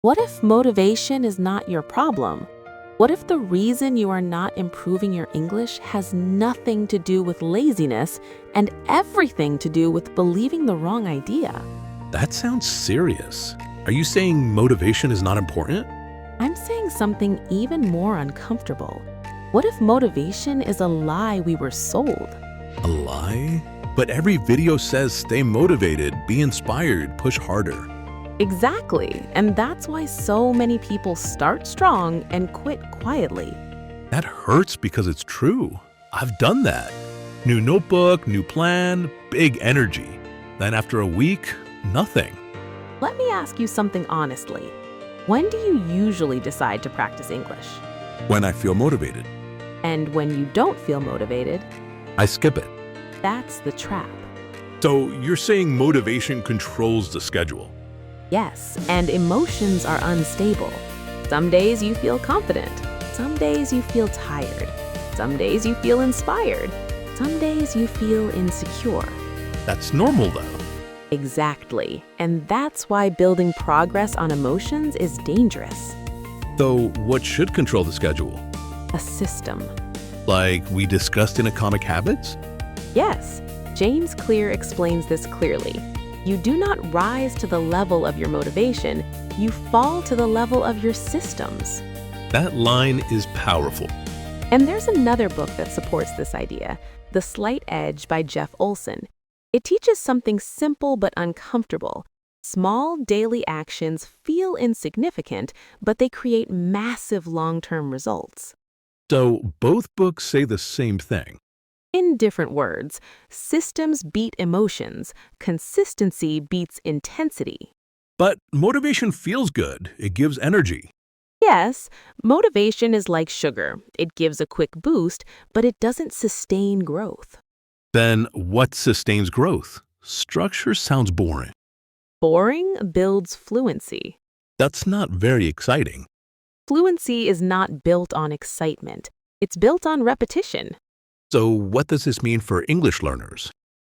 What if motivation is not your problem? What if the reason you are not improving your English has nothing to do with laziness and everything to do with believing the wrong idea? That sounds serious. Are you saying motivation is not important? I'm saying something even more uncomfortable. What if motivation is a lie we were sold? A lie? But every video says stay motivated, be inspired, push harder. Exactly, and that's why so many people start strong and quit quietly. That hurts because it's true. I've done that. New notebook, new plan, big energy. Then after a week, nothing. Let me ask you something honestly. When do you usually decide to practice English? When I feel motivated, And when you don't feel motivated, I skip it. that's the trap. So you're saying motivation controls the schedule? Yes, and emotions are unstable. Some days you feel confident. Some days you feel tired. Some days you feel inspired. Some days you feel insecure. That's normal though. Exactly. And that's why building progress on emotions is dangerous. So what should control the schedule? A system. Like we discussed in Atomic Habits? Yes, James Clear explains this clearly. You do not rise to the level of your motivation, you fall to the level of your systems. That line is powerful. And there's another book that supports this idea, The Slight Edge by Jeff Olsen. It teaches something simple but uncomfortable. Small daily actions feel insignificant, but they create massive long-term results. So both books say the same thing. In different words, systems beat emotions, consistency beats intensity. But motivation feels good. It gives energy. Yes, motivation is like sugar. It gives a quick boost, but it doesn't sustain growth. Then what sustains growth? Structure sounds boring. Boring builds fluency. That's not very exciting. Fluency is not built on excitement. It's built on repetition. So what does this mean for English learners?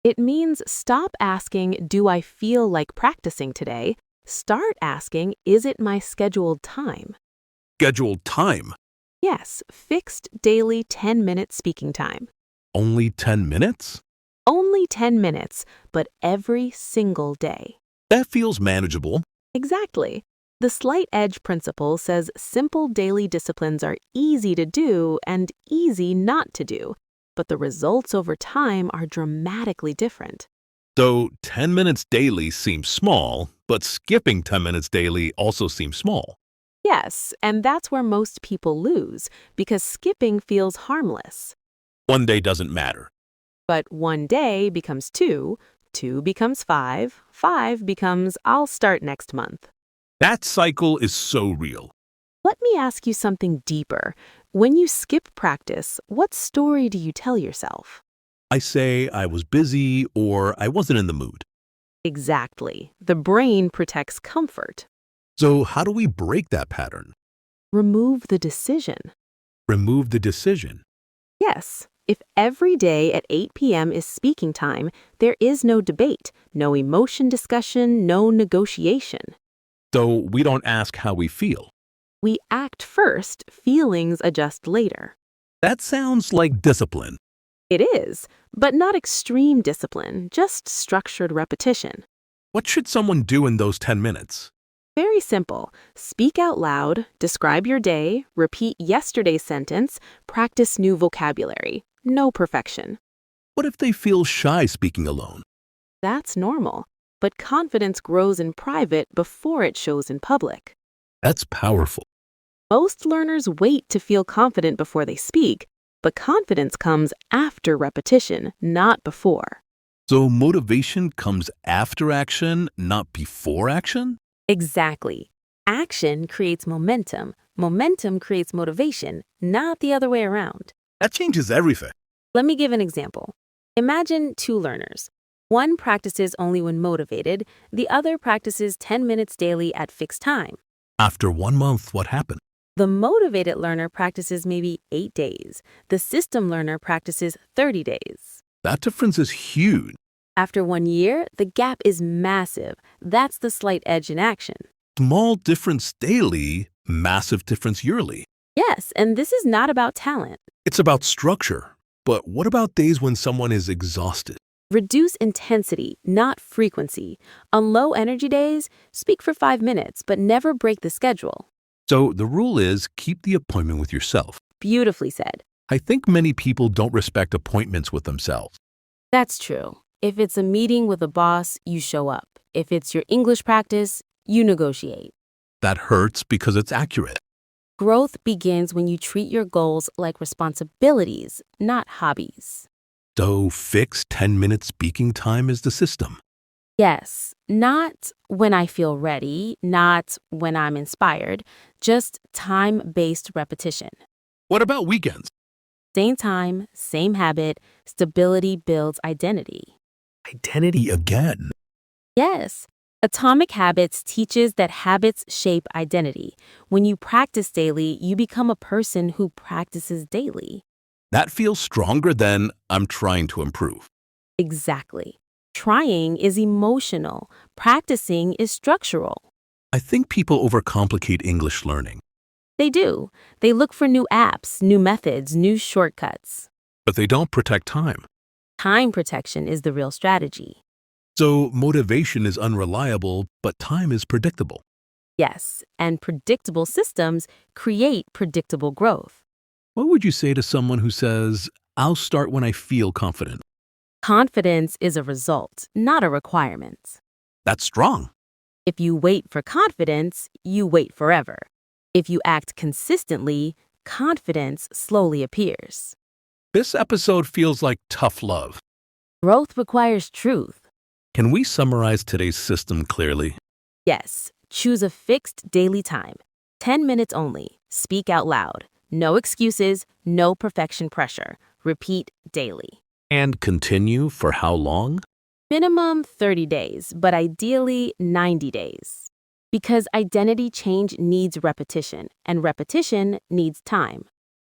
It means stop asking, do I feel like practicing today? Start asking, is it my scheduled time? Scheduled time. Yes, fixed daily 10-minute speaking time. Only 10 minutes? Only 10 minutes, but every single day. That feels manageable. Exactly. The slight edge principle says simple daily disciplines are easy to do and easy not to do, but the results over time are dramatically different. So 10 minutes daily seems small, but skipping 10 minutes daily also seems small. Yes, and that's where most people lose, because skipping feels harmless. One day doesn't matter. But one day becomes two, two becomes five, five becomes I'll start next month. That cycle is so real. Let me ask you something deeper. When you skip practice, what story do you tell yourself? I say I was busy or I wasn't in the mood. Exactly. The brain protects comfort. So how do we break that pattern? Remove the decision. Remove the decision. Yes, if every day at 8 p.m. is speaking time, there is no debate, no emotion discussion, no negotiation. So we don't ask how we feel. We act first, feelings adjust later. That sounds like discipline. It is, but not extreme discipline, just structured repetition. What should someone do in those 10 minutes? Very simple. Speak out loud, describe your day, repeat yesterday's sentence, practice new vocabulary. No perfection. What if they feel shy speaking alone? That's normal, but confidence grows in private before it shows in public. That's powerful. Most learners wait to feel confident before they speak, but confidence comes after repetition, not before. So motivation comes after action, not before action? Exactly. Action creates momentum. Momentum creates motivation, not the other way around. That changes everything. Let me give an example. Imagine two learners. One practices only when motivated, the other practices 10 minutes daily at fixed time. After 1 month, what happened? The motivated learner practices maybe 8 days. The system learner practices 30 days. That difference is huge. After 1 year, the gap is massive. That's the slight edge in action. Small difference daily, massive difference yearly. Yes, and this is not about talent. It's about structure. But what about days when someone is exhausted? Reduce intensity, not frequency. On low energy days, speak for 5 minutes, but never break the schedule. So the rule is keep the appointment with yourself. Beautifully said. I think many people don't respect appointments with themselves. That's true. If it's a meeting with a boss, you show up. If it's your English practice, you negotiate. That hurts because it's accurate. Growth begins when you treat your goals like responsibilities, not hobbies. So fixed 10-minute speaking time is the system. Yes, not when I feel ready, not when I'm inspired, just time-based repetition. What about weekends? Same time, same habit, stability builds identity. Identity again. Yes, Atomic Habits teaches that habits shape identity. When you practice daily, you become a person who practices daily. That feels stronger than I'm trying to improve. Exactly. Trying is emotional. Practicing is structural. I think people overcomplicate English learning, They do. They look for new apps, new methods, new shortcuts. but they don't protect time. Time protection is the real strategy. So motivation is unreliable, but time is predictable. Yes, and predictable systems create predictable growth. What would you say to someone who says, I'll start when I feel confident? Confidence is a result, not a requirement. That's strong. If you wait for confidence, you wait forever. If you act consistently, confidence slowly appears. This episode feels like tough love. Growth requires truth. Can we summarize today's system clearly? Yes, choose a fixed daily time. 10 minutes only. Speak out loud. No excuses, no perfection pressure. Repeat daily. And continue for how long? Minimum 30 days, but ideally 90 days. Because identity change needs repetition, and repetition needs time.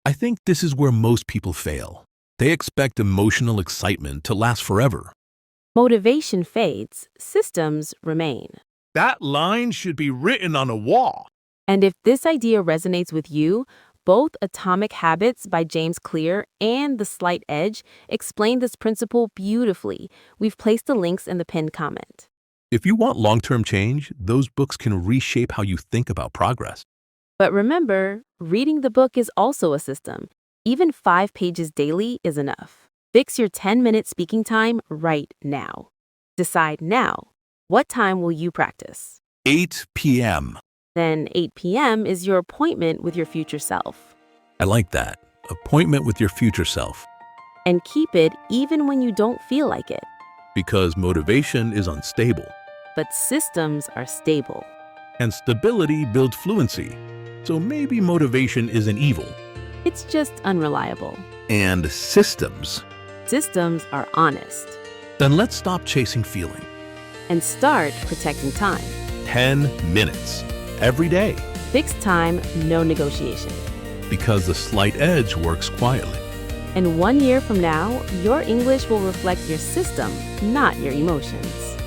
I think this is where most people fail. They expect emotional excitement to last forever. Motivation fades, systems remain. That line should be written on a wall. And if this idea resonates with you, both Atomic Habits by James Clear and The Slight Edge explain this principle beautifully. We've placed the links in the pinned comment. If you want long-term change, those books can reshape how you think about progress. But remember, reading the book is also a system. Even 5 pages daily is enough. Fix your 10-minute speaking time right now. Decide now. What time will you practice? 8 p.m. Then 8 p.m. is your appointment with your future self. I like that. Appointment with your future self. And keep it even when you don't feel like it. Because motivation is unstable. But systems are stable. And stability builds fluency. So maybe motivation isn't evil. It's just unreliable. And systems. Systems are honest. Then let's stop chasing feeling. And start protecting time. 10 minutes. Every day. Fixed time, no negotiation. Because the slight edge works quietly. And 1 year from now, your English will reflect your system, not your emotions.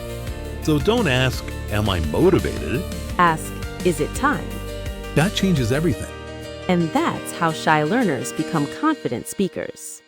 So don't ask, am I motivated? Ask, is it time? That changes everything. And that's how shy learners become confident speakers.